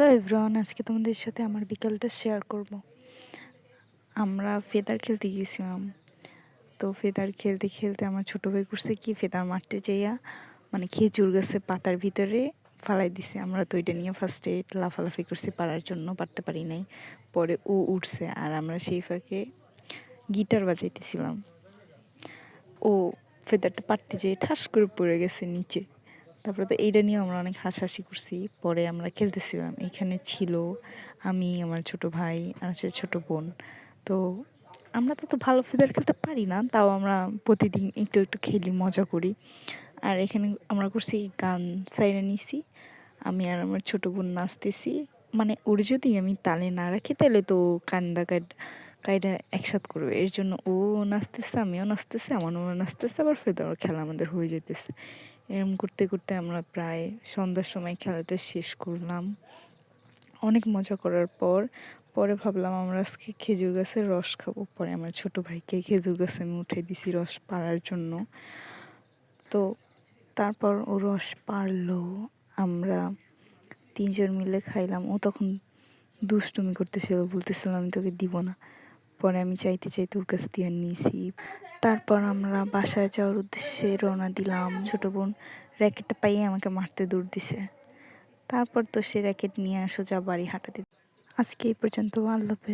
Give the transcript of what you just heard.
Hello everyone, আজকে তোমাদের সাথে আমার বিকালটা শেয়ার করব। আমরা ফেদার খেলতে গিয়েছিলাম। তো ফেদার খেলতে খেলতে আমার ছোটো ভাই করছে কি, ফেদার মারতে যাইয়া মানে খেজুর গাছে পাতার ভিতরে ফালাই দিছে। আমরা তো ওইটা নিয়ে ফার্স্টে লাফালাফি করছি পারার জন্য, পারতে পারি নাই। পরে ও উঠছে আর আমরা সেই ফাঁকে গিটার বাজাইতেছিলাম। ও ফেদারটা পারতে যেয়ে ঠাস করে পড়ে গেছে নিচে। তারপরে তো এইটা নিয়ে আমরা অনেক হাসাহাসি করছি। পরে আমরা খেলতেছিলাম, এখানে ছিল আমি, আমার ছোট ভাই আর হচ্ছে ছোটো বোন। তো আমরা তো ভালো ফেদার খেলতে পারি না, তাও আমরা প্রতিদিন একটু একটু খেলি, মজা করি। আর এখানে আমরা করছি গান সাইডে নিছি, আমি আর আমার ছোটো বোন নাচতেছি। মানে ওর যদি আমি তালে না রাখি তাহলে তো কান্দা কাইটা একসাথ করবে, এর জন্য ও নাচতেছে, আমিও নাচতেছে, আমার নাচতেছে, আবার ফেদার খেলা আমাদের হয়ে যেতেছে। এরম করতে করতে আমরা প্রায় সন্ধ্যার সময় খেলাটা শেষ করলাম। অনেক মজা করার পরে ভাবলাম আমরা আজকে খেজুর গাছের রস খাবো। পরে আমার ছোটো ভাইকে খেজুর গাছে আমি উঠে দিছি রস পাড়ার জন্য। তো তারপর ও রস পারলো, আমরা তিনজন মিলে খাইলাম। ও তখন দুষ্টুমি করতেছিল, বলতেছিল আমি তোকে দিব না। পরে আমি চাইতে ওর কাছ দিয়ে নিয়েছি। তারপর আমরা বাসায় যাওয়ার উদ্দেশ্যে রওনা দিলাম। ছোটো বোন র্যাকেটটা পাইয়ে আমাকে মারতে দৌড় দিছে। তারপর তো সে র্যাকেট নিয়ে সোজা বাড়ি হাঁটাতে। আজকে এই পর্যন্ত, আল্লাহ হাফেজ।